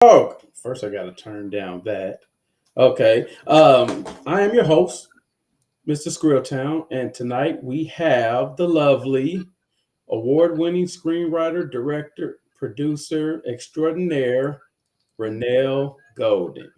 Oh, first I got to turn down that. Okay. I am your host, Mr. Skrilltown, and tonight we have the lovely, award-winning screenwriter, director, producer extraordinaire, Ranelle Golden.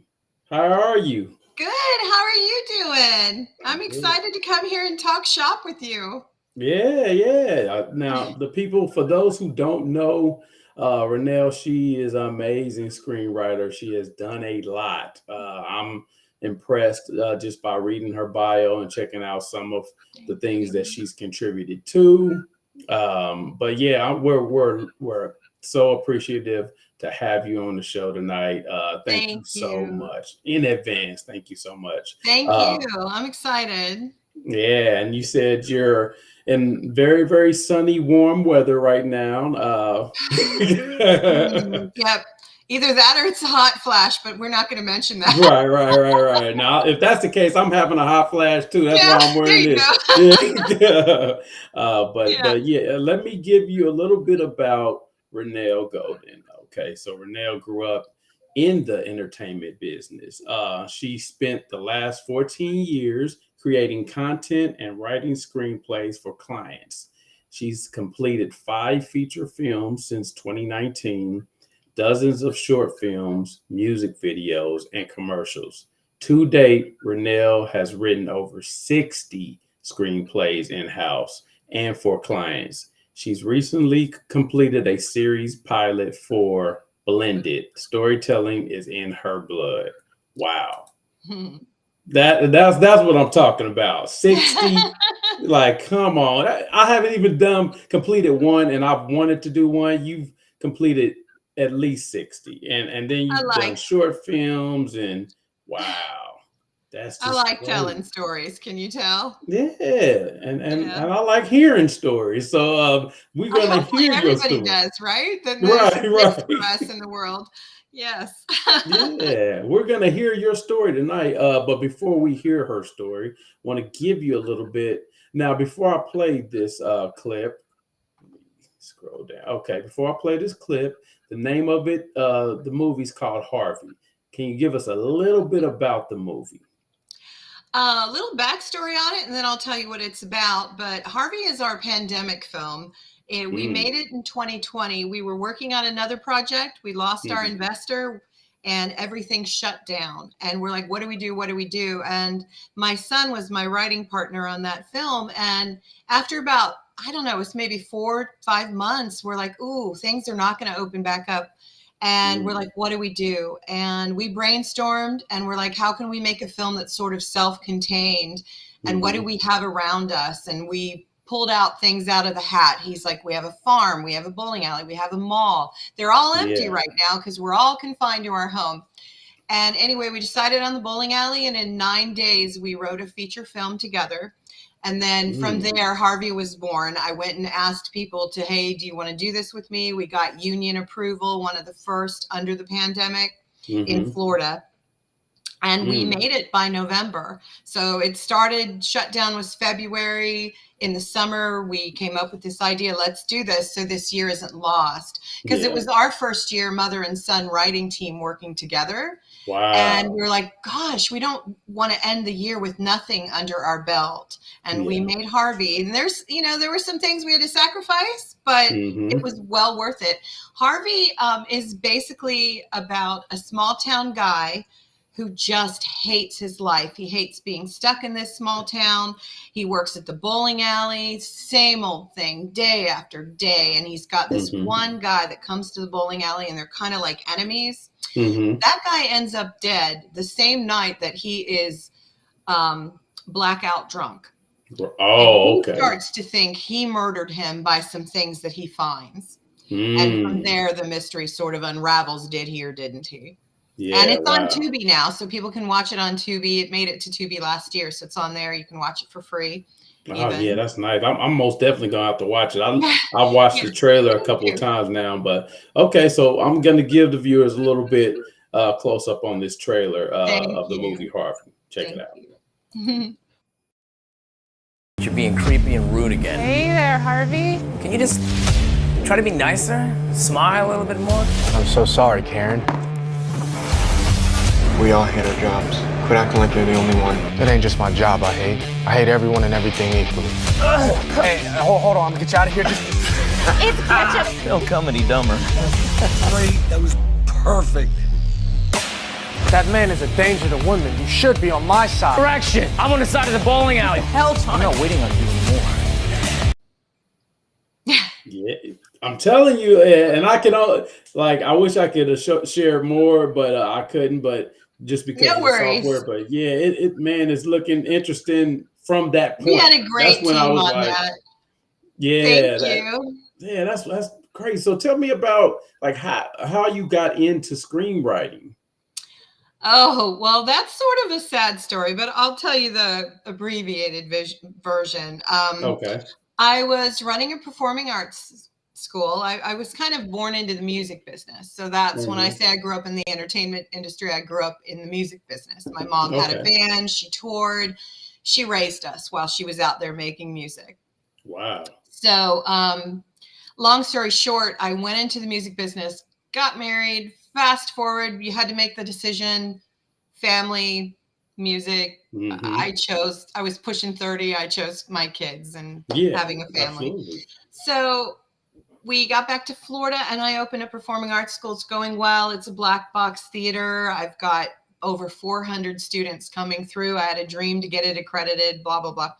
How are you? Good. How are you doing? I'm Good. excited to come here and talk shop with you. Yeah, yeah. Now, the people, for those who don't know, Ranelle, she is an amazing screenwriter. She has done a lot. I'm impressed just by reading her bio and checking out some of the Thank things that you. she's contributed to. But yeah, we're so appreciative to have you on the show tonight. Thank you Thank so you. much in advance. Thank you so much. Thank you. Uh, I'm excited. yeah, and you said you're in very, very sunny, warm weather right now. Yep. Either that or it's a hot flash, but we're not going to mention that. Right, right, right, right. Now, if that's the case, I'm having a hot flash too. That's Yeah, why I'm there wearing you this. go. Yeah. Yeah. But yeah, let me give you a little bit about Ranelle Golden. Okay, so Ranelle grew up in the entertainment business. She spent the last 14 years creating content and writing screenplays for clients. She's completed 5 feature films since 2019, dozens of short films, music videos, and commercials. To date, Ranelle has written over 60 screenplays in house and for clients. She's recently completed a series pilot for Blended. Storytelling is in her blood. Wow. That's what I'm talking about. 60, like, come on. I haven't even done completed one, and I've wanted to do one. You've completed at least 60. And then I you've done like short films, and wow. That's I just like great. telling stories. Can you tell? Yeah. And Yeah. I like hearing stories. So we're gonna Hopefully hear your everybody story. does, right? Then there's Right, space for right. us in the world. Yes. Yeah, we're gonna hear your story tonight. But before we hear her story, want to give you a little bit. Now, before I play this clip, let me scroll down. Okay, before I play this clip, the name of it, the movie's called Harvey. Can you give us a little bit about the movie? A little backstory on it, and then I'll tell you what it's about. But Harvey is our pandemic film. We Mm, made it in 2020. We were working on another project. We lost our hmm. investor, and everything shut down. And we're like, what do we do? What do we do? And my son was my writing partner on that film. And after about, I don't know, it's maybe 4, 5 months, we're like, ooh, things are not going to open back up, and we're Mm, like, what do we do? And we brainstormed and we're like, how can we make a film that's sort of self-contained, and what do hmm. we have around us? And we pulled out things out of the hat. He's like, we have a farm, we have a bowling alley, we have a mall. They're all empty Yeah. right now because we're all confined to our home. And anyway, we decided on the bowling alley, and in 9 days, we wrote a feature film together. And then from Mm, there, Harvey was born. I went and asked people to, hey, do you want to do this with me? We got union approval, one of the first under the pandemic in hmm. Florida, and we Mm, made it by November. So it started, shutdown was February. In the summer, we came up with this idea, let's do this so this year isn't lost. Because it yeah. was our first year, mother and son writing team working together. And we Wow. were like, gosh, we don't want to end the year with nothing under our belt. And we Yeah. made Harvey. And there were some things we had to sacrifice, but it Hmm. was well worth it. Harvey is basically about a small town guy who just hates his life. He hates being stuck in this small town. He works at the bowling alley, same old thing, day after day. And he's got this Hmm. one guy that comes to the bowling alley, and they're kind of like enemies. Hmm. That guy ends up dead the same night that he is blackout drunk. And Oh, he okay. starts to think he murdered him by some things that he finds. And from Mm. there, the mystery sort of unravels. Did he or didn't he? And Yeah, it's on wow. Tubi now, so people can watch it on Tubi. It made it to Tubi last year, so it's on there. You can watch it for free, Oh yeah, even. that's nice. I'm most definitely gonna have to watch it. Yeah, I've watched yeah, the trailer a thank couple of you. times now, but okay, so I'm gonna give the viewers a little bit close up on this trailer Thank of the movie you. Harvey. Check it Thank out. you. You're being creepy and rude again. Hey there, Harvey. Can you just try to be nicer? Smile a little bit more? I'm so sorry, Karen. We all hate our jobs. Quit acting like you're the only one. It ain't just my job I hate. I hate everyone and everything equally. Hey, hold on. I'm gonna get you out of here. It's ketchup. No comedy dumber. Great. That was perfect. That man is a danger to women. You should be on my side. Correction! I'm on the side of the bowling alley. Hell time. I'm not waiting on you anymore. Yeah, I'm telling you, and I can I wish I could have shared more, but I couldn't. But just because No of the worries. software, but yeah, it man is looking interesting from that point. We had a great That's when team I was on like, that. yeah, Thank you. yeah, that's crazy. So tell me about like how you got into screenwriting. Oh, well, that's sort of a sad story, but I'll tell you the abbreviated version. Okay. I was running a performing arts school. I was kind of born into the music business. So that's when I say I grew up in the entertainment industry, I grew up in the music business. My mom had a band, she toured, she raised us while she was out there making music. Wow. So, long story short, I went into the music business, got married. Fast forward, you had to make the decision, family, music. I was pushing 30. I chose my kids and having a family. Absolutely. So we got back to Florida and I opened a performing arts school. It's going well. It's a black box theater. I've got over 400 students coming through. I had a dream to get it accredited, blah, blah, blah.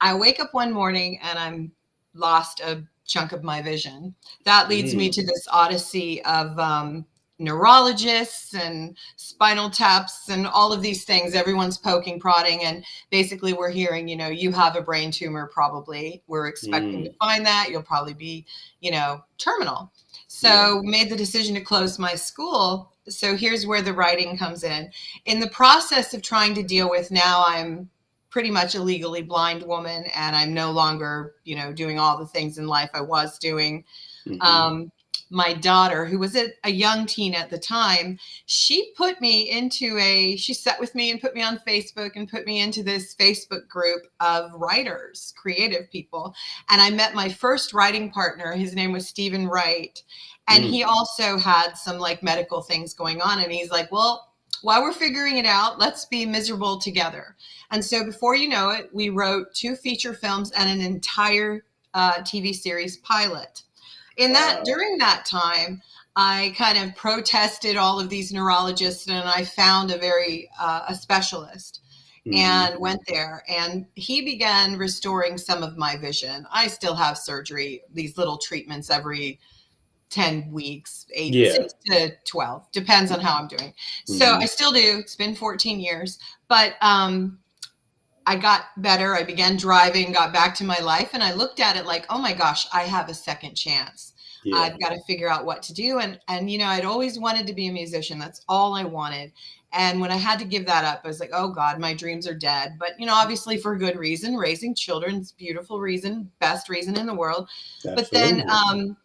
I wake up one morning and I'm lost a chunk of my vision. That leads me to this odyssey of neurologists and spinal taps and all of these things. Everyone's poking, prodding, and basically we're hearing, you have a brain tumor probably. We're expecting to find that. You'll probably be, terminal. So made the decision to close my school. So here's where the writing comes in. In the process of trying to deal with, now I'm pretty much a legally blind woman and I'm no longer, doing all the things in life I was doing. My daughter, who was a young teen at the time, she sat with me and put me on Facebook and put me into this Facebook group of writers, creative people. And I met my first writing partner. His name was Stephen Wright. And he also had some medical things going on. And he's like, well, while we're figuring it out, let's be miserable together. And so before you know it, we wrote 2 feature films and an entire TV series pilot. During that time, I kind of protested all of these neurologists and I found a specialist and went there, and he began restoring some of my vision. I still have surgery, these little treatments every 10 weeks, 6 to 12, depends on how I'm doing. So I still do. It's been 14 years, but I got better. I began driving, got back to my life. And I looked at it like, oh my gosh, I have a second chance. I've got to figure out what to do. And, I'd always wanted to be a musician. That's all I wanted. And when I had to give that up, I was like, oh God, my dreams are dead. But, obviously for good reason, raising children's beautiful reason, best reason in the world. Absolutely. But then,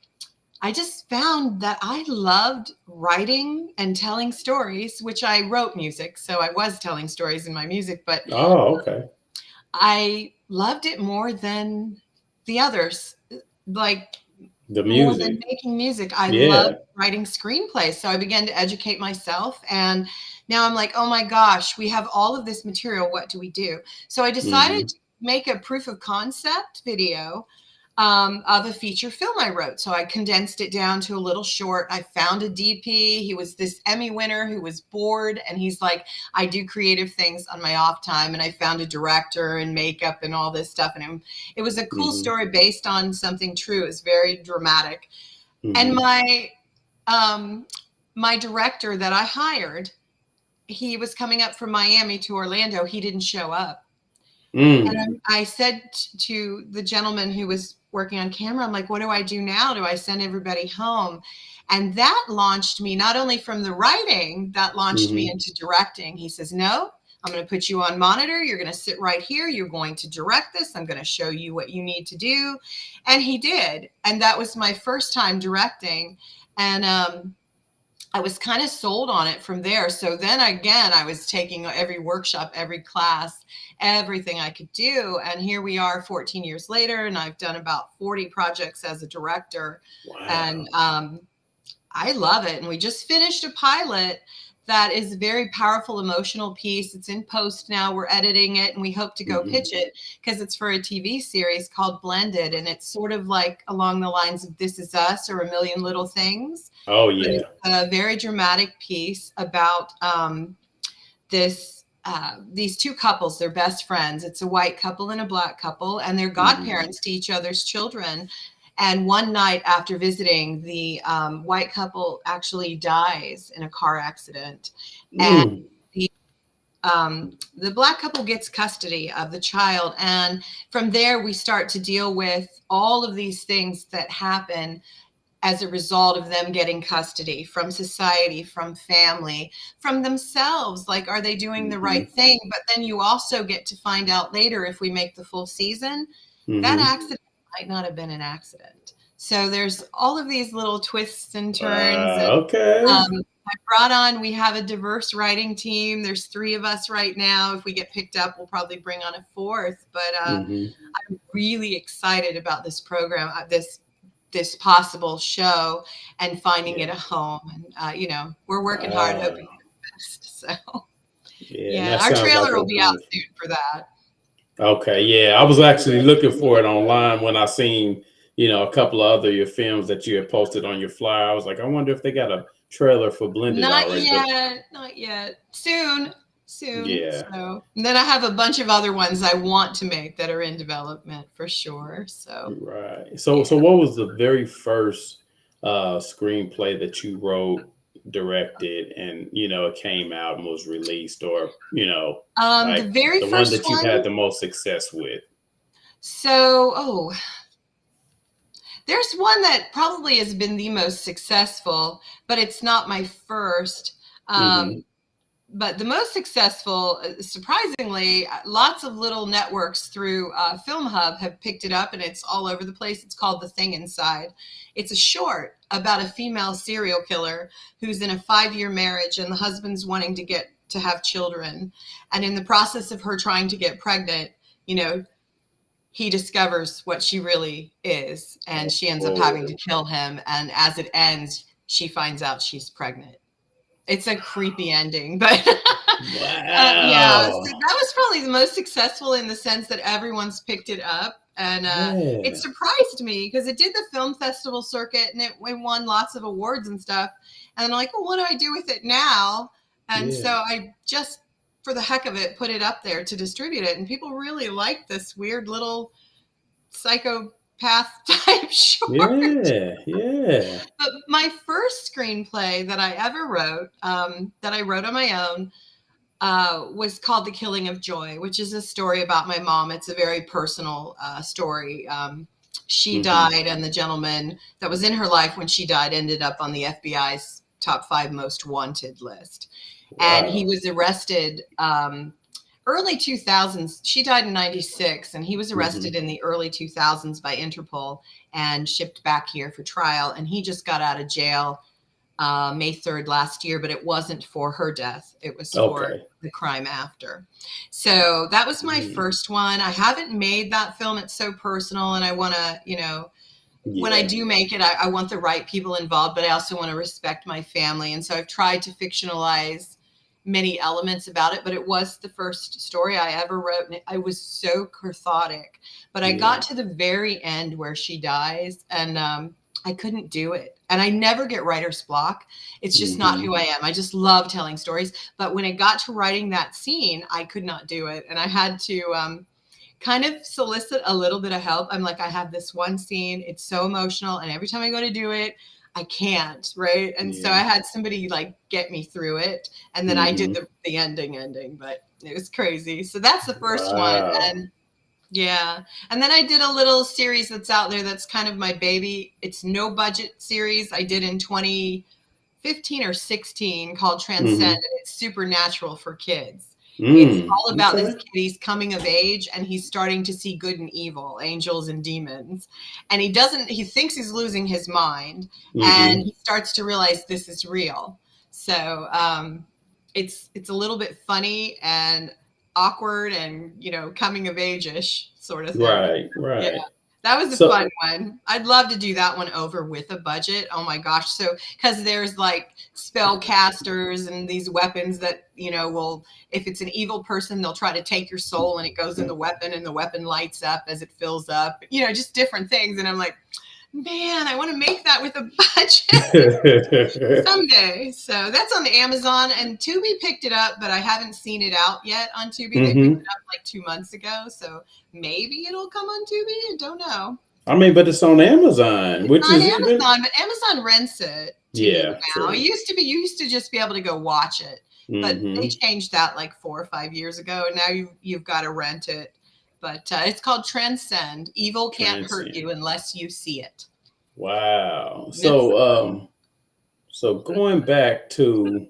I just found that I loved writing and telling stories, which I wrote music. So I was telling stories in my music, but I loved it more than the others. Like the music. More than making music. I loved writing screenplays. So I began to educate myself. And now I'm like, oh my gosh, we have all of this material. What do we do? So I decided to make a proof of concept video of a feature film I wrote. So I condensed it down to a little short. I found a DP. He was this Emmy winner who was bored. And he's like, I do creative things on my off time. And I found a director and makeup and all this stuff. And it was a cool story based on something true. It was very dramatic. And my director that I hired, he was coming up from Miami to Orlando. He didn't show up. And I said to the gentleman who was working on camera, I'm like, what do I do now? Do I send everybody home? And that launched me, not only from the writing, that launched me into directing. He says, no, I'm going to put you on monitor. You're going to sit right here. You're going to direct this. I'm going to show you what you need to do. And he did. And that was my first time directing. And I was kind of sold on it from there. So then again, I was taking every workshop, every class, everything I could do. And here we are 14 years later, and I've done about 40 projects as a director. Wow. And I love it. And we just finished a pilot that is a very powerful, emotional piece. It's in post now. We're editing it, and we hope to go pitch it because it's for a TV series called Blended, and it's sort of like along the lines of This Is Us or A Million Little Things. Oh, But yeah. it's a very dramatic piece about these two couples. They're best friends. It's a white couple and a black couple, and they're godparents to each other's children. And one night after visiting, the white couple actually dies in a car accident. And the black couple gets custody of the child. And from there, we start to deal with all of these things that happen as a result of them getting custody from society, from family, from themselves. Like, are they doing the right thing? But then you also get to find out later, if we make the full season, that accident might not have been an accident. So there's all of these little twists and turns. Okay. I brought on, we have a diverse writing team. There's 3 of us right now. If we get picked up, we'll probably bring on a 4th. But I'm really excited about this program, this possible show, and finding it a home. And, we're working hard, hoping for the best. So, our trailer will be out soon for that. Okay, yeah. I was actually looking for it online when I seen, a couple of other your films that you had posted on your flyer. I was like, I wonder if they got a trailer for Blended already. Not yet. Soon. Yeah. So, and then I have a bunch of other ones I want to make that are in development for sure. So right. So what was the very first screenplay that you wrote, directed, and it came out and was released, or the very the first one that you've had the most success with? So there's one that probably has been the most successful, but it's not my first. But the most successful, surprisingly, lots of little networks through Film Hub have picked it up, and it's all over the place. It's called The Thing Inside. It's a short about a female serial killer who's in a 5-year marriage, and the husband's wanting to have children. And in the process of her trying to get pregnant, he discovers what she really is, and she ends up having to kill him. And as it ends, she finds out she's pregnant. It's a creepy ending, but so that was probably the most successful in the sense that everyone's picked it up. And it surprised me because it did the film festival circuit, and it won lots of awards and stuff. And I'm like, well, what do I do with it now? And so I just, for the heck of it, put it up there to distribute it. And people really liked this weird little psychopath type short. Yeah. But my first screenplay that I ever wrote, that I wrote on my own, was called The Killing of Joy, which is a story about my mom. It's a very personal story. She died, and the gentleman that was in her life when she died ended up on the FBI's top 5 most wanted list. Wow. And he was arrested early 2000s. She died in 96, and he was arrested in the early 2000s by Interpol and shipped back here for trial. And he just got out of jail May 3rd last year, but it wasn't for her death. It was for the crime after. So that was my first one. I haven't made that film. It's so personal, and I want to, when I do make it, I want the right people involved, but I also want to respect my family. And so I've tried to fictionalize many elements about it, but it was the first story I ever wrote, and I was so cathartic. But I got to the very end where she dies, and I couldn't do it. And I never get writer's block. It's just not who I am. I just love telling stories. But when it got to writing that scene, I could not do it. And I had to kind of solicit a little bit of help. I'm like, I have this one scene. It's so emotional. And every time I go to do it, I can't, right? And so I had somebody like get me through it. And then I did the ending, but it was crazy. So that's the first one. And and then I did a little series that's out there that's kind of my baby. It's no budget series I did in 2015 or 16 called Transcend. And it's supernatural for kids. It's all about this kid. He's coming of age, and he's starting to see good and evil, angels and demons. And he thinks he's losing his mind, and he starts to realize this is real. So it's a little bit funny and awkward and, coming of age-ish sort of thing. Right. Yeah. That was a So- fun one. I'd love to do that one over with a budget. Oh my gosh. So, because there's like spellcasters and these weapons that, will, if it's an evil person, they'll try to take your soul and it goes in the weapon and the weapon lights up as it fills up, just different things. And I'm like, man, I want to make that with a budget someday. So that's on the Amazon, and Tubi picked it up, but I haven't seen it out yet on Tubi. They picked it up like 2 months ago. So maybe it'll come on Tubi. I don't know. I mean, but it's on Amazon, It's which on is Amazon, even... but Amazon rents it to you now. True. It used to be, you used to just be able to go watch it, but they changed that like 4 or 5 years ago, and now you've got to rent it. But it's called Transcend. Evil can't hurt you unless you see it. Wow. So going back to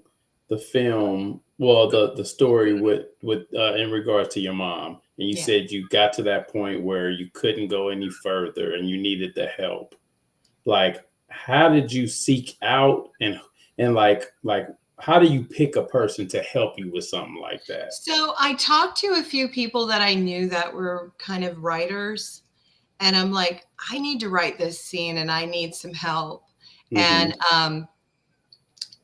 the film, well, the story with in regards to your mom, and you said you got to that point where you couldn't go any further and you needed the help. Like, how did you seek out and like how do you pick a person to help you with something like that? So I talked to a few people that I knew that were kind of writers, and I'm like, I need to write this scene and I need some help. And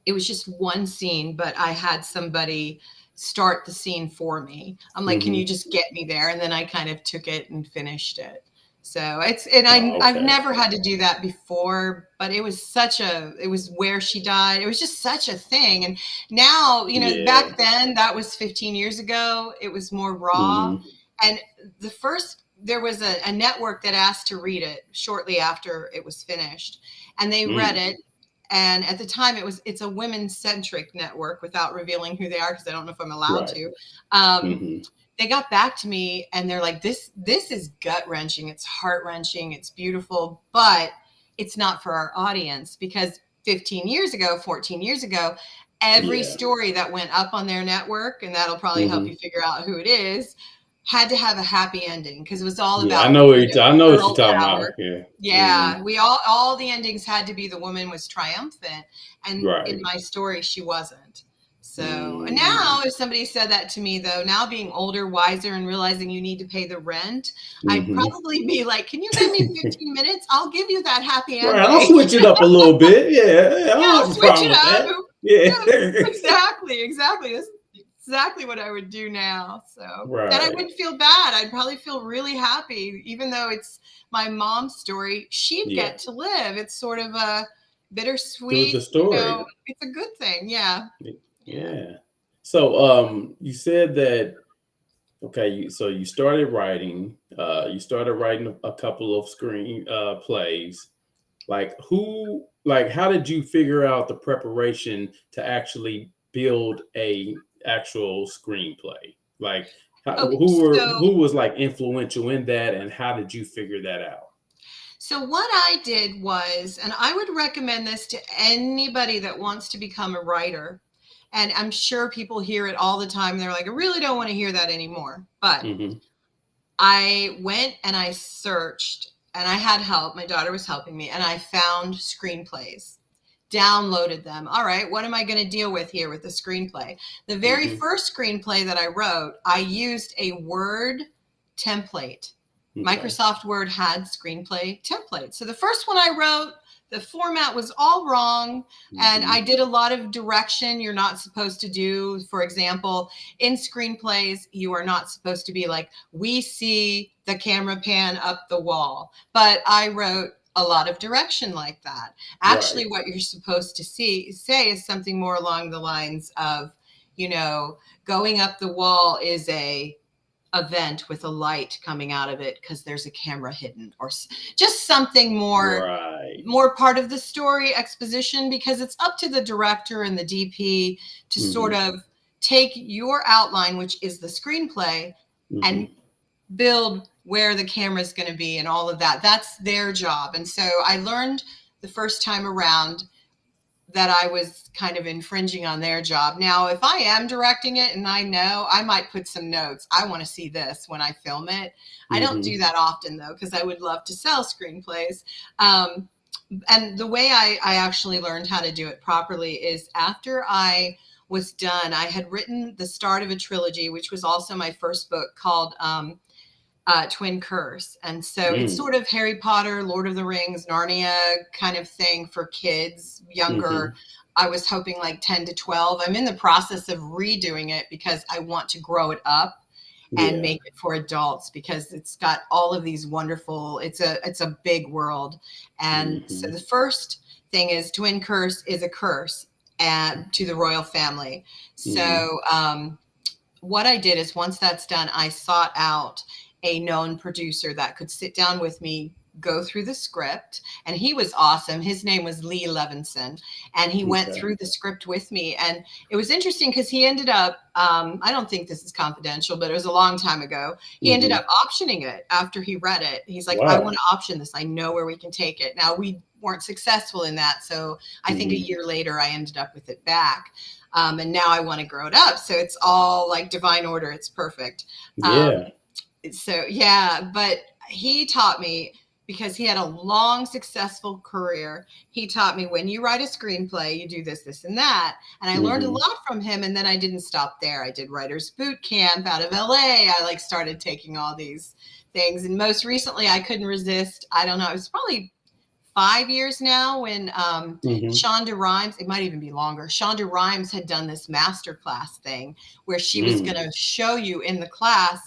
it was just one scene, but I had somebody start the scene for me. I'm like, can you just get me there? And then I kind of took it and finished it. So I've never had to do that before, but it was where she died. It was just such a thing. And now, back then, that was 15 years ago. It was more raw. And there was a network that asked to read it shortly after it was finished, and they read it. And at the time it's a women-centric network, without revealing who they are, because I don't know if I'm allowed to. They got back to me and they're like, this is gut-wrenching. It's heart-wrenching. It's beautiful, but it's not for our audience, because 14 years ago, every story that went up on their network, and that'll probably help you figure out who it is, had to have a happy ending, because it was all about. I know what you're talking about. Yeah. We all the endings had to be the woman was triumphant, and in my story she wasn't. So now, if somebody said that to me, though, now being older, wiser, and realizing you need to pay the rent, I'd probably be like, "Can you give me 15 minutes? I'll give you that happy ending. Right, I'll switch it up a little bit. Yeah, I'll switch it up. Yeah, exactly. That's exactly what I would do now. So, and I wouldn't feel bad. I'd probably feel really happy, even though it's my mom's story. She'd get to live. It's sort of a bittersweet. It's a story. It's a good thing. Yeah. Yeah. So, you said that. Okay, so you started writing. You started writing a couple of screen plays. How did you figure out the preparation to actually build a actual screenplay? Like, who was like influential in that, and how did you figure that out? So what I did was, and I would recommend this to anybody that wants to become a writer, and I'm sure people hear it all the time. They're like, I really don't want to hear that anymore. But I went and I searched, and I had help. My daughter was helping me, and I found screenplays, downloaded them. All right, what am I going to deal with here with the screenplay? The very first screenplay that I wrote, I used a Word template. Microsoft Word had screenplay templates. So the first one I wrote, the format was all wrong, and I did a lot of direction you're not supposed to do. For example, in screenplays, you are not supposed to be like, we see the camera pan up the wall. But I wrote a lot of direction like that. Actually, what you're supposed to say is something more along the lines of, going up the wall is a event with a light coming out of it because there's a camera hidden, or just something more part of the story, exposition, because it's up to the director and the DP to sort of take your outline, which is the screenplay, and build where the camera is going to be and all of that. That's their job. And so I learned the first time around that I was kind of infringing on their job. Now, if I am directing it and I know, I might put some notes. I want to see this when I film it. I don't do that often, though, because I would love to sell screenplays. And the way I actually learned how to do it properly is after I was done, I had written the start of a trilogy, which was also my first book, called Twin Curse. And so it's sort of Harry Potter, Lord of the Rings, Narnia kind of thing for kids younger. I was hoping like 10 to 12. I'm in the process of redoing it because I want to grow it up and make it for adults, because it's got all of these wonderful, it's a big world. And so the first thing is Twin Curse is a curse to the royal family. So what I did is, once that's done, I sought out a known producer that could sit down with me, go through the script, and he was awesome. His name was Lee Levinson, and he went through the script with me. And it was interesting because he ended up, I don't think this is confidential, but it was a long time ago. He ended up optioning it after he read it. He's like, I want to option this. I know where we can take it. Now, we weren't successful in that. So I think a year later, I ended up with it back. And now I want to grow it up. So it's all like divine order. It's perfect. But he taught me, because he had a long, successful career. He taught me, when you write a screenplay, you do this, this, and that. And I learned a lot from him. And then I didn't stop there. I did writer's boot camp out of LA. I started taking all these things. And most recently, I couldn't resist. I don't know. It was probably 5 years now when Shonda Rhimes, it might even be longer. Shonda Rhimes had done this masterclass thing where she was going to show you in the class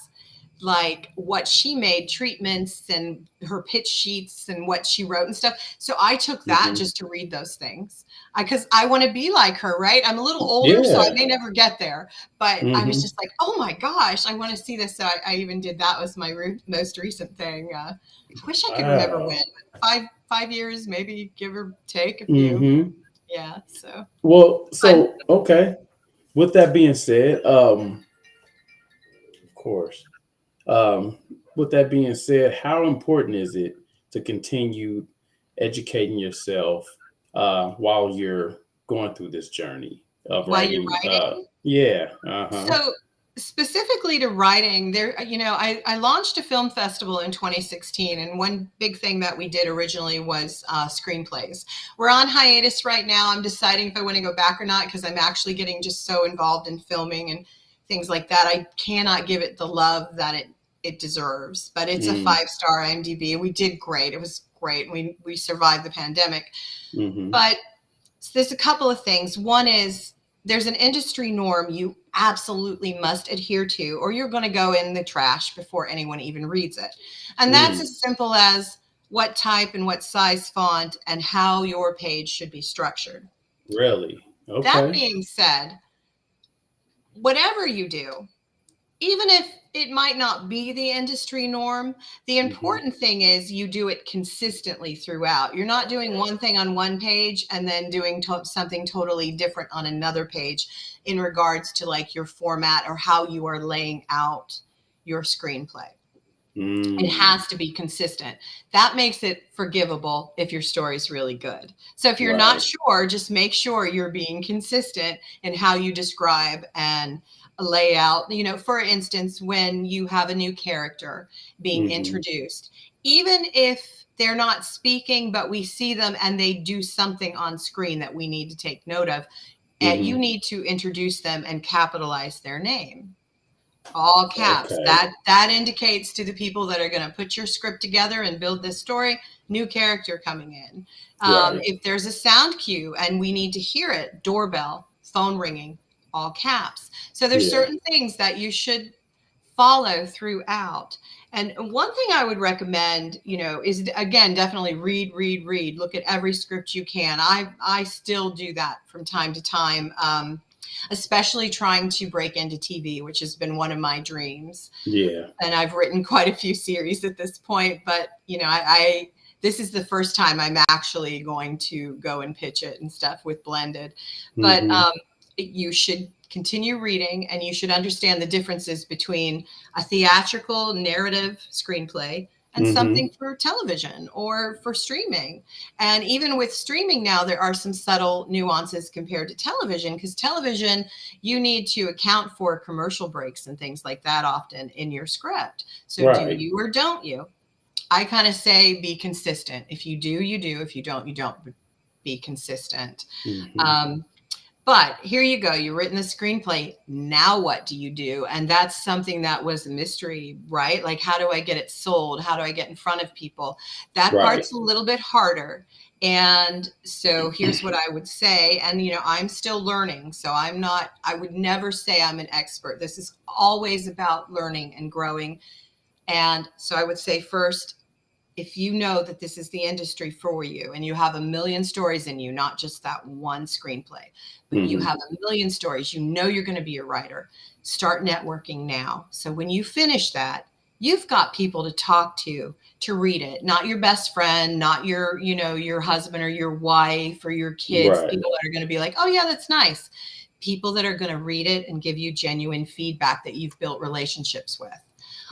like what she made, treatments and her pitch sheets and what she wrote and stuff. So I took that just to read those things, because I want to be like her, right? I'm a little older, so I may never get there, but I was just like, oh my gosh, I want to see this. So I even did that. Was my most recent thing. I wish I could remember when. 5 years, maybe, give or take a few. Yeah. So. Well, okay. With that being said, of course. With that being said, how important is it to continue educating yourself while you're going through this journey of writing? So specifically to writing, I launched a film festival in 2016, and one big thing that we did originally was screenplays. We're on hiatus right now. I'm deciding if I want to go back or not, because I'm actually getting just so involved in filming and things like that. I cannot give it the love that it deserves, but it's a 5-star IMDb. We did great. It was great. We survived the pandemic. But there's a couple of things. One is, there's an industry norm you absolutely must adhere to, or you're going to go in the trash before anyone even reads it. And that's as simple as what type and what size font and how your page should be structured. Really? Okay. That being said, whatever you do, even if it might not be the industry norm, the important thing is you do it consistently throughout. You're not doing one thing on one page and then doing something totally different on another page in regards to like your format or how you are laying out your screenplay. It has to be consistent. That makes it forgivable if your story is really good. So if you're not sure, just make sure you're being consistent in how you describe and lay out. For instance, when you have a new character being introduced, even if they're not speaking, but we see them and they do something on screen that we need to take note of, and you need to introduce them and capitalize their name. All caps. Okay. That indicates to the people that are going to put your script together and build this story, new character coming in. If there's a sound cue and we need to hear it, doorbell, phone ringing, all caps. So there's certain things that you should follow throughout. And one thing I would recommend, is, again, definitely read, look at every script you can. I still do that from time to time. Especially trying to break into TV, which has been one of my dreams. Yeah. And I've written quite a few series at this point, but this is the first time I'm actually going to go and pitch it and stuff with Blended. But you should continue reading, and you should understand the differences between a theatrical narrative screenplay and something for television or for streaming. And even with streaming now, there are some subtle nuances compared to television, because television, you need to account for commercial breaks and things like that often in your script. So do you or don't you? I kind of say be consistent. If you do, you do. If you don't, you don't. Be consistent. But here you go. You've written the screenplay. Now what do you do? And that's something that was a mystery, right? Like, how do I get it sold? How do I get in front of people? That Right. part's a little bit harder. And so here's what I would say. And, I'm still learning. So I would never say I'm an expert. This is always about learning and growing. And so I would say first, if you know that this is the industry for you and you have a million stories in you, not just that one screenplay, but you have a million stories, you're going to be a writer, start networking now. So when you finish that, you've got people to talk to read it, not your best friend, not your husband or your wife or your kids, Right. people that are going to be like, oh yeah, that's nice. People that are going to read it and give you genuine feedback that you've built relationships with.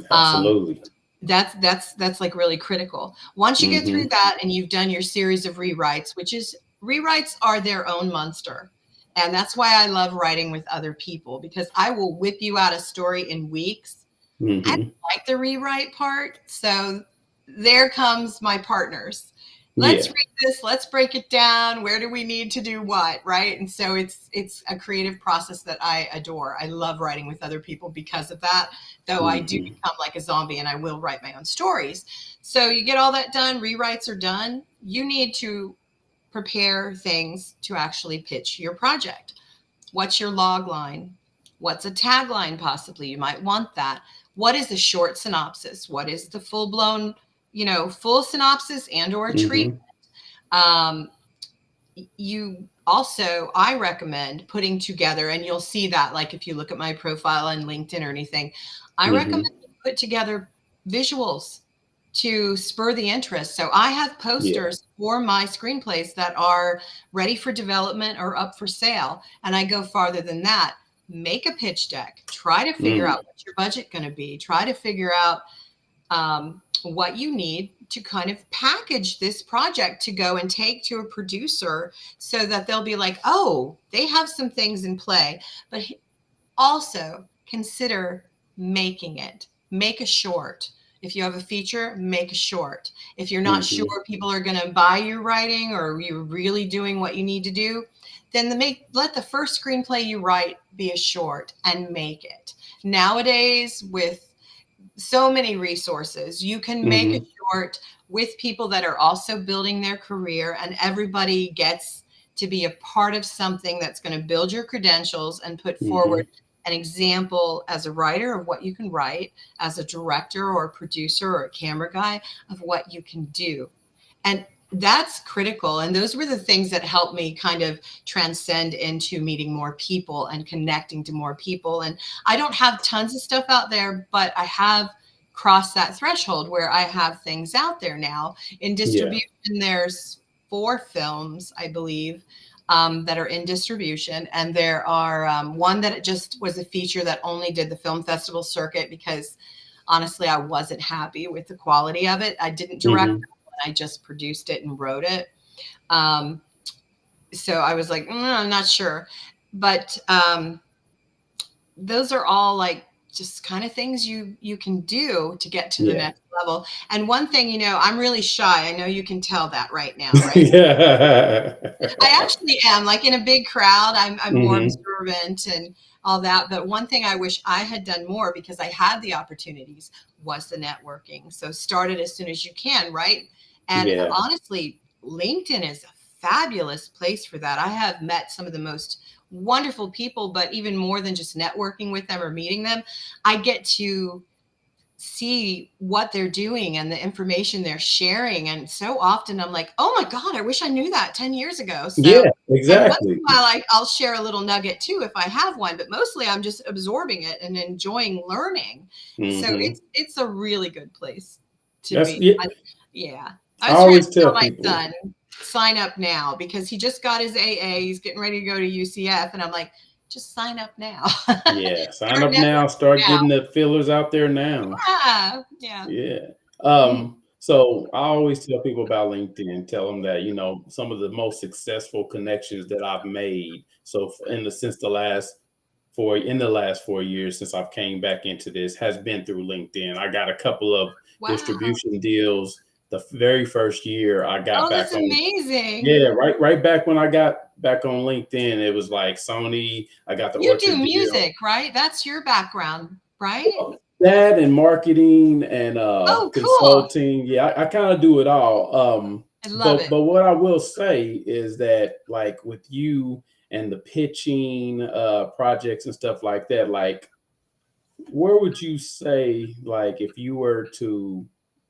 Absolutely. That's like really critical. Once you get through that and you've done your series of rewrites, rewrites are their own monster. And that's why I love writing with other people, because I will whip you out a story in weeks. I don't like the rewrite part. So there comes my partners. Let's read this. Let's break it down. Where do we need to do what? Right. And so it's a creative process that I adore. I love writing with other people because of that, though I do become like a zombie and I will write my own stories. So you get all that done. Rewrites are done. You need to prepare things to actually pitch your project. What's your log line? What's a tagline? Possibly you might want that. What is a short synopsis? What is the full blown, full synopsis and or treatment? You also, I recommend putting together, and you'll see that, like if you look at my profile on LinkedIn or anything, I recommend you put together visuals to spur the interest. So I have posters for my screenplays that are ready for development or up for sale. And I go farther than that. Make a pitch deck. Try to figure out what's your budget going to be. Try to figure out what you need to kind of package this project to go and take to a producer so that they'll be like, oh, they have some things in play. But also consider making it. Make a short. If you have a feature, make a short. If you're not sure people are going to buy your writing or you're really doing what you need to do, then let the first screenplay you write be a short and make it. Nowadays, with so many resources, you can make a short with people that are also building their career, and everybody gets to be a part of something that's going to build your credentials and put forward an example as a writer of what you can write, as a director or a producer or a camera guy of what you can do. And that's critical. And those were the things that helped me kind of transcend into meeting more people and connecting to more people. And I don't have tons of stuff out there, but I have crossed that threshold where I have things out there now. In distribution, there's 4 films, I believe, that are in distribution. And there are one that it just was a feature that only did the film festival circuit because honestly, I wasn't happy with the quality of it. I didn't direct it. I just produced it and wrote it. So I was like, I'm not sure. But those are all like just kind of things you can do to get to the next level. And one thing, I'm really shy. I know you can tell that right now, right? I actually am. Like in a big crowd, I'm more observant and all that. But one thing I wish I had done more, because I had the opportunities, was the networking. So start it as soon as you can, right? And honestly, LinkedIn is a fabulous place for that. I have met some of the most wonderful people, but even more than just networking with them or meeting them, I get to see what they're doing and the information they're sharing. And so often I'm like, oh my God, I wish I knew that 10 years ago. So, exactly. Once in a while, I'll share a little nugget too, if I have one, but mostly I'm just absorbing it and enjoying learning. So it's a really good place to be. I always tell my son, sign up now, because he just got his AA. He's getting ready to go to UCF. And I'm like, just sign up now. Sign up now. Start getting the fillers out there now. So I always tell people about LinkedIn, tell them that, some of the most successful connections that I've made. So in the last 4 years since I've came back into this has been through LinkedIn. I got a couple of distribution deals the very first year I got Oh, back that's on. amazing. Yeah, right back when I got back on LinkedIn, it was like Sony. I got the You do Orchard deal. music, right? That's your background, right? That and marketing and Oh, cool. consulting. Yeah, I kind of do it all. I love But it. what I will say is that like with you and the pitching projects and stuff like that, like where would you say like if you were to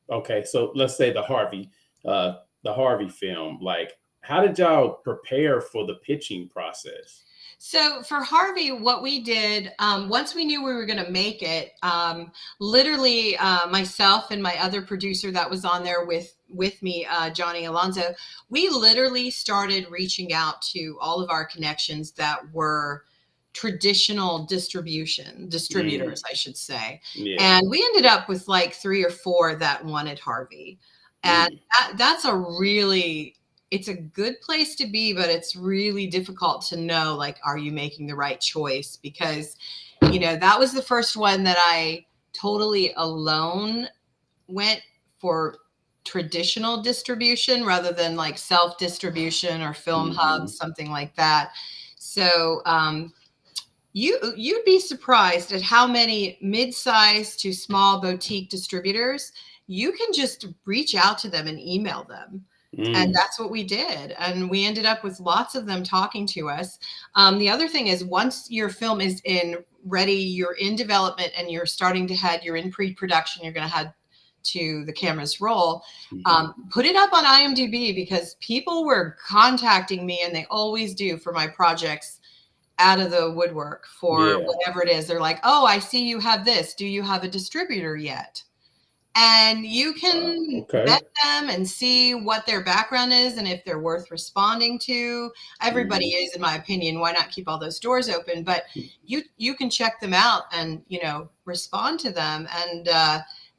okay, so let's say the Harvey film, like how did y'all prepare for the pitching process? So for Harvey, what we did, once we knew we were going to make it, literally myself and my other producer that was on there with me, Johnny Alonso, we literally started reaching out to all of our connections that were traditional distributors, I should say. Yeah. And we ended up with like 3 or 4 that wanted Harvey. And Mm. that's a really, it's a good place to be, but it's really difficult to know, like, are you making the right choice? Because, that was the first one that I totally alone went for traditional distribution rather than like self-distribution or film Mhm. hubs, something like that. So, you'd be surprised at how many mid-sized to small boutique distributors you can just reach out to them and email them. And Mm. that's what we did. And we ended up with lots of them talking to us. The other thing is once your film is ready, you're in development and you're starting to head, you're in pre-production, you're going to head to the camera's roll. Mhm. Put it up on IMDb because people were contacting me and they always do for my projects out of the woodwork for Yeah. whatever it is. They're like, oh, I see you have this. Do you have a distributor yet? And you Wow. can Okay. vet them and see what their background is and if they're worth responding to. Everybody Mhm. is, in my opinion. Why not keep all those doors open? But you can check them out and respond to them, and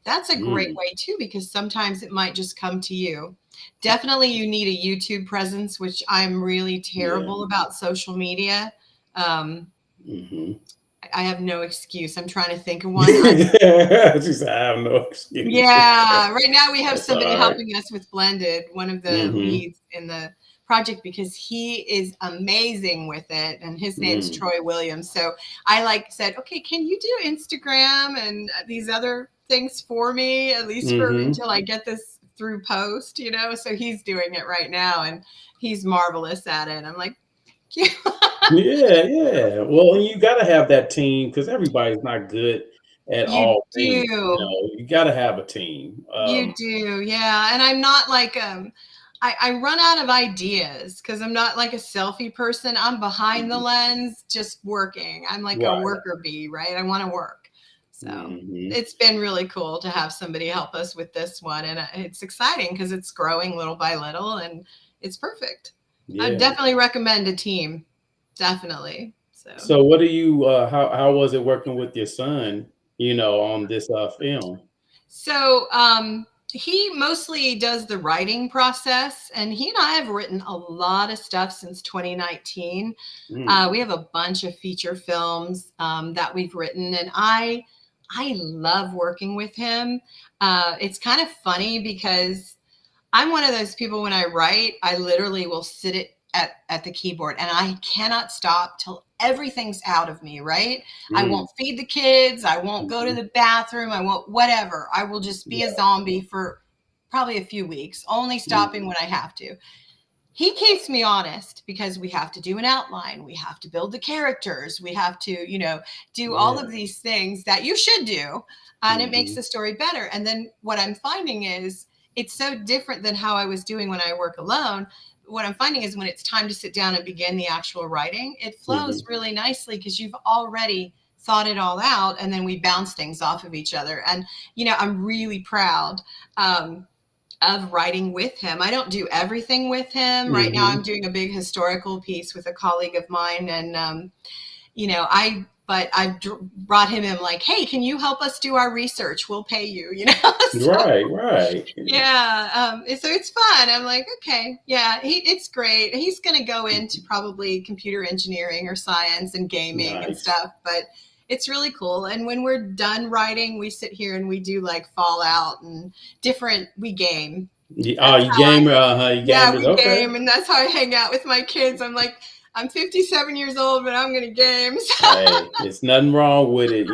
that's a great Mm. way too because sometimes it might just come to you. Definitely, you need a YouTube presence, which I'm really Yeah. terrible about social media. Um, Mhm. I have no excuse. I'm trying to think of one. She said, "I have no excuse." Yeah, right now we have That's all somebody right. helping us with Blended, one of the Mhm. leads in the project, because he is amazing with it, and his name's Mm. Troy Williams. So I said, okay, can you do Instagram and these other things for me, at least for Mhm. until I get this through post, So he's doing it right now, and he's marvelous at it. I'm like, yeah. Yeah, yeah. Well, and you gotta have that team because everybody's not good at You all things. do. You gotta have a team. You do, yeah. And I'm not like I run out of ideas because I'm not like a selfie person. I'm behind the Mhm. lens, just working. I'm like a Right. worker bee, right? I want to work. So Mhm. it's been really cool to have somebody help us with this one. And it's exciting because it's growing little by little and it's perfect. I Yeah. definitely recommend a team. Definitely. So. So what do you how was it working with your son, on this film? So he mostly does the writing process, and he and I have written a lot of stuff since 2019. Mm. We have a bunch of feature films that we've written, and I love working with him. It's kind of funny because I'm one of those people when I write, I literally will sit at the keyboard and I cannot stop till everything's out of me, right? I Mm. won't feed the kids. I won't go to Mhm. the bathroom. I won't, whatever. I will just be a Yeah. zombie for probably a few weeks, only stopping Mhm. when I have to. He keeps me honest because we have to do an outline. We have to build the characters. We have to, do all Yeah. of these things that you should do. And it makes Mhm. the story better. And then what I'm finding is it's so different than how I was doing when I work alone. What I'm finding is when it's time to sit down and begin the actual writing, it flows Mhm. really nicely because you've already thought it all out and then we bounce things off of each other. And, I'm really proud. Of writing with him. I don't do everything with him. Right now, I'm Mhm. doing a big historical piece with a colleague of mine, and I brought him in like, hey, can you help us do our research? We'll pay you, So Right, right. yeah, so it's fun. I'm like, okay, yeah, it's great. He's going to go into probably computer engineering or science and gaming and Nice. stuff, but it's really cool. And when we're done writing, we sit here and we do like Fallout and we game. Oh, you gamer, you Yeah, gamers, we okay. game, and that's how I hang out with my kids. I'm like, I'm 57 years old, but I'm gonna game. Hey, it's nothing wrong with it.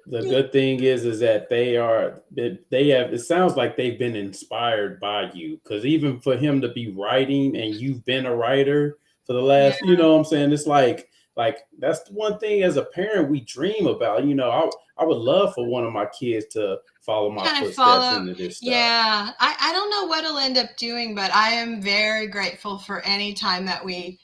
The good thing is that they have. It sounds like they've been inspired by you, because even for him to be writing and you've been a writer for the Yeah, last, you know what I'm saying? It's like that's the one thing as a parent we dream about. I would love for one of my kids to follow my kind of footsteps follow. into this stuff. Yeah, I don't know what it'll end up doing, but I am very grateful for any time that we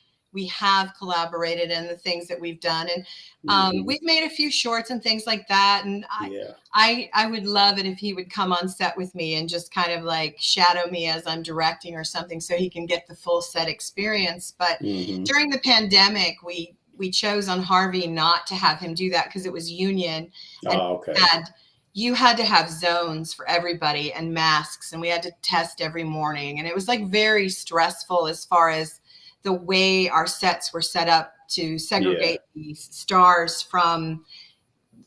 have collaborated and the things that we've done. And Mhm. we've made a few shorts and things like that. And Yeah. I would love it if he would come on set with me and just kind of like shadow me as I'm directing or something, so he can get the full set experience. But Hmm. during the pandemic, we chose on Harvey not to have him do that because it was union, and Oh, okay. you had to have zones for everybody and masks, and we had to test every morning, and it was like very stressful as far as the way our sets were set up to segregate the stars from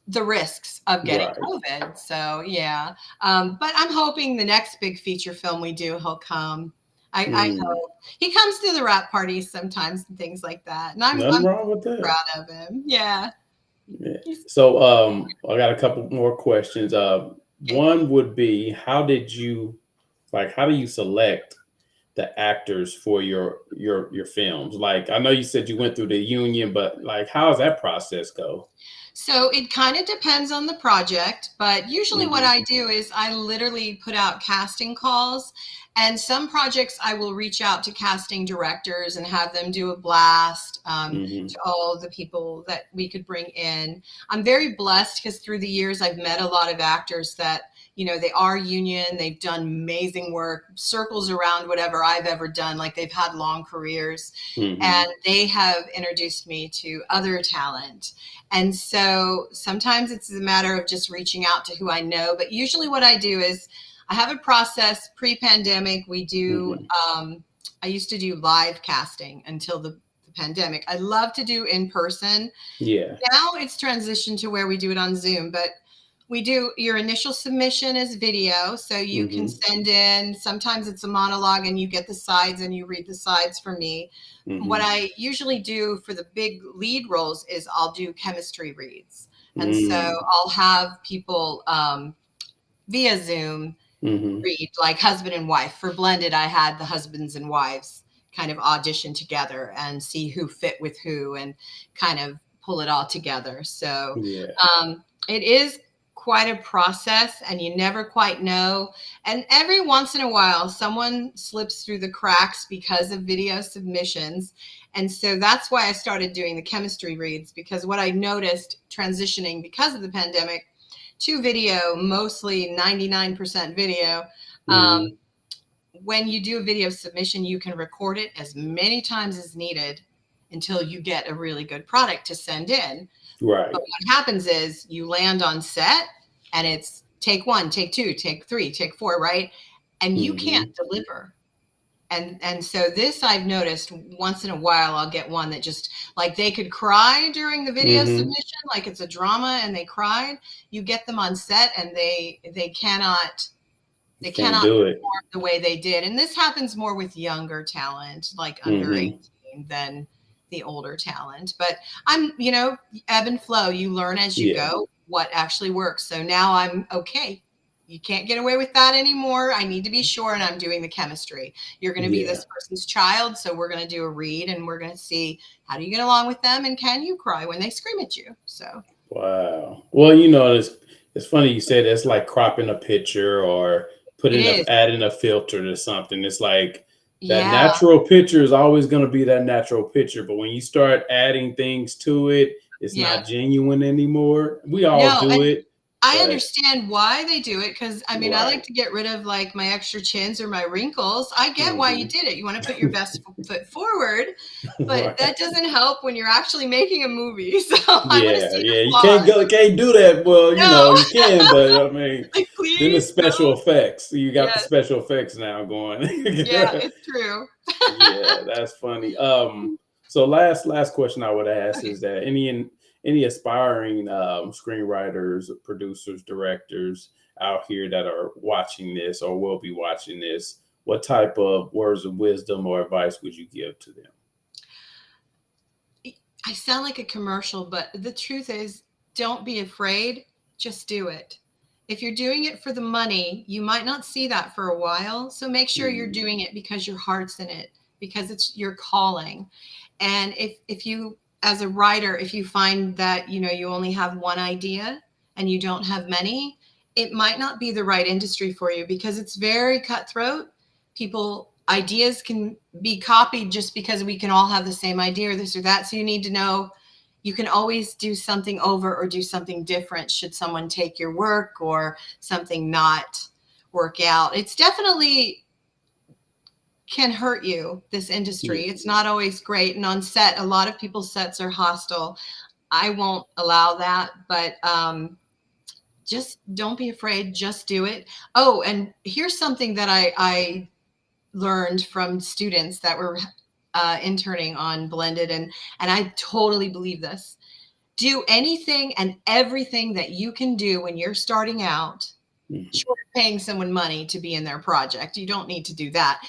the risks of getting Right. COVID. So yeah, but I'm hoping the next big feature film we do, he'll come. I Mm. hope he comes to the wrap parties sometimes and things like that, and Nothing I'm wrong with that. proud of him. Yeah. Yeah. So I got a couple more questions. One would be, how do you select the actors for your films? Like, I know you said you went through the union, but like, how does that process go? So it kind of depends on the project, but usually what Hmm. I do is I literally put out casting calls. And some projects I will reach out to casting directors and have them do a blast Hmm. to all the people that we could bring in. I'm very blessed because through the years I've met a lot of actors that, they are union, they've done amazing work, circles around whatever I've ever done, like they've had long careers, Hmm. and they have introduced me to other talent. And so sometimes it's a matter of just reaching out to who I know. But usually what I do is I have a process. Pre-pandemic, we do, Hmm. I used to do live casting until the pandemic. I love to do in person. Yeah. Now it's transitioned to where we do it on Zoom, but we do your initial submission is video. So you can Hmm. send in, sometimes it's a monologue and you get the sides and you read the sides for me. What Hmm. I usually do for the big lead roles is I'll do chemistry reads. And so Mm. I'll have people via Zoom Hmm. read, like husband and wife. For Blended, I had the husbands and wives kind of audition together and see who fit with who and kind of pull it all together. So Yeah. it is quite a process and you never quite know. And every once in a while, someone slips through the cracks because of video submissions. And so that's why I started doing the chemistry reads, because what I noticed transitioning because of the pandemic to video, mostly 99% video, Hmm. when you do a video submission, you can record it as many times as needed until you get a really good product to send in. Right. But what happens is you land on set and it's take 1, take 2, take 3, take 4, right? And you can't Hmm. deliver. And so this I've noticed once in a while I'll get one that just like they could cry during the video Hmm. submission, like it's a drama and they cried. You get them on set and they cannot Can't do it. perform the way they did. And this happens more with younger talent, like under Hmm. 18 than the older talent. But I'm, ebb and flow. You learn as you Yeah. go what actually works. So now I'm okay. You can't get away with that anymore. I need to be sure, and I'm doing the chemistry. You're going to be Yeah. this person's child, so we're going to do a read, and we're going to see how do you get along with them, and can you cry when they scream at you? So Wow. Well, it's funny you said it's like cropping a picture or it is. adding a filter to something. It's like that Yeah. natural picture is always going to be that natural picture, but when you start adding things to it, it's Yeah. not genuine anymore. We all No, do and it, I but understand why they do it because I mean, I like right. to get rid of like my extra chins or my wrinkles. I get why you Hmm. did it. You want to put your best foot forward, but Right. that doesn't help when you're actually making a movie. So I want to Yeah, see yeah. the You flaws. can't do that. Well, No, you can, but I mean, like then the please special don't. effects. You got the Yes, special effects now going. yeah, it's true. Yeah, that's funny. So last question I would ask Okay. is that any aspiring screenwriters, producers, directors out here that are watching this or will be watching this, what type of words of wisdom or advice would you give to them? I sound like a commercial, but the truth is, don't be afraid. Just do it. If you're doing it for the money, you might not see that for a while. So make sure you're doing it because your heart's in it, because it's your calling. And if you, as a writer, if you find that, you only have one idea and you don't have many, it might not be the right industry for you because it's very cutthroat. Ideas can be copied just because we can all have the same idea or this or that. So you need to know you can always do something over or do something different should someone take your work or something not work out. It's definitely can hurt you, this industry. It's not always great. And on set, a lot of people's sets are hostile. I won't allow that, but just don't be afraid. Just do it. Oh, and here's something that I learned from students that were interning on Blended, and I totally believe this. Do anything and everything that you can do when you're starting out, short of paying someone money to be in their project. You don't need to do that.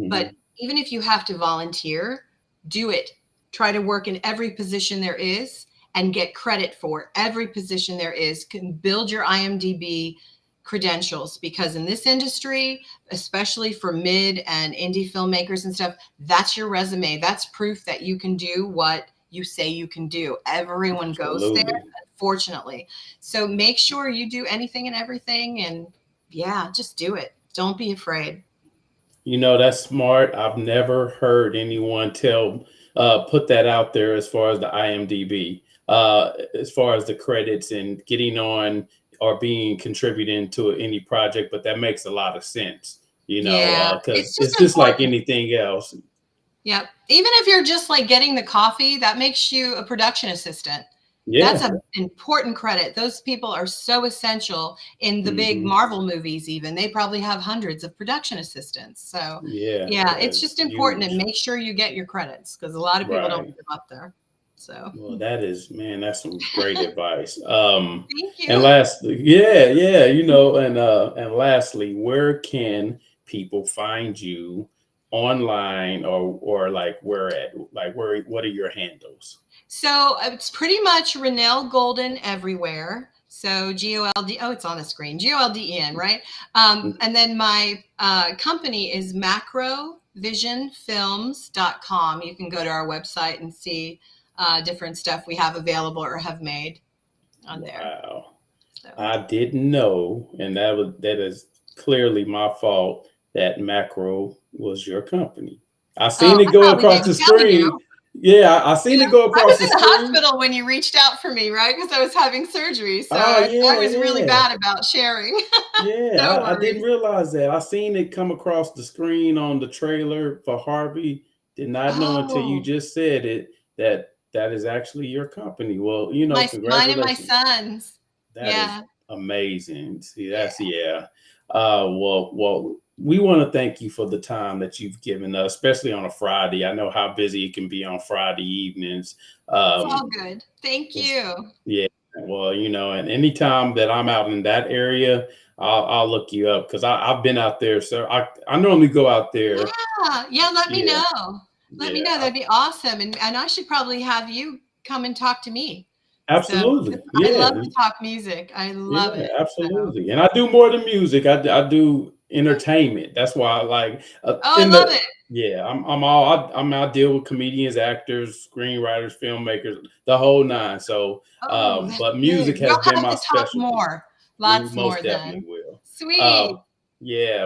But even if you have to volunteer, do it. Try to work in every position there is and get credit for every position there is. Can build your IMDb credentials, because in this industry, especially for mid and indie filmmakers and stuff, that's your resume. That's proof that you can do what you say you can do. Everyone goes there, unfortunately. So make sure you do anything and everything, and just do it. Don't be afraid. That's smart. I've never heard anyone put that out there as far as the IMDb, as far as the credits and getting on or being contributing to any project, but that makes a lot of sense, because it's just like anything else. Yep. Even if you're just like getting the coffee, that makes you a production assistant. Yeah. That's an important credit. Those people are so essential in the big Marvel movies. Even they probably have hundreds of production assistants. So it's just important, and make sure you get your credits, because a lot of people don't put them up there. So that's some great advice. Thank you. And lastly, and lastly, where can people find you online, or like what are your handles? So it's pretty much Ranelle Golden everywhere. So GOLD. Oh, it's on the screen. GOLDEN, right? And then my company is macrovisionfilms.com. You can go to our website and see different stuff we have available or have made on there. Wow. So. I didn't know, and that is clearly my fault, that Macro was your company. I seen it go across the screen. Yeah, I seen it go across the screen. I was in the hospital when you reached out for me, right? Because I was having surgery. So I was really bad about sharing. Yeah, I didn't realize that. I seen it come across the screen on the trailer for Harvey. Did not know until you just said it that is actually your company. Well, congratulations. Mine and my son's. That is amazing. See, that's well, we want to thank you for the time that you've given us, especially on a Friday. I know how busy it can be on Friday evenings. It's all good. Thank you. Yeah. Well, and anytime that I'm out in that area, I'll look you up, because I've been out there. So I normally go out there. Yeah. Let me know. Let me know. That'd be awesome. And I should probably have you come and talk to me. Absolutely. So, I love to talk music. I love it. Absolutely. So. And I do more than music. I do entertainment. That's why I like. I love it. Yeah, I deal with comedians, actors, screenwriters, filmmakers, the whole nine. So, but music has been my specialty. Lots more. Most definitely will. Sweet.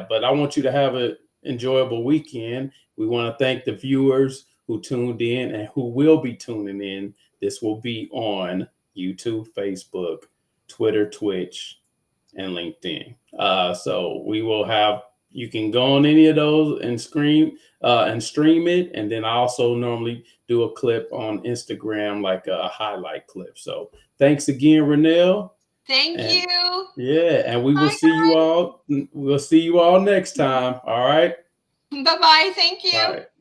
But I want you to have an enjoyable weekend. We want to thank the viewers who tuned in and who will be tuning in. This will be on YouTube, Facebook, Twitter, Twitch, and LinkedIn. So we will have, you can go on any of those and stream it. And then I also normally do a clip on Instagram, like a highlight clip. So thanks again, Ranelle. Thank you. Yeah. And we will see you all. We'll see you all next time. All right. Bye-bye. Thank you. Bye.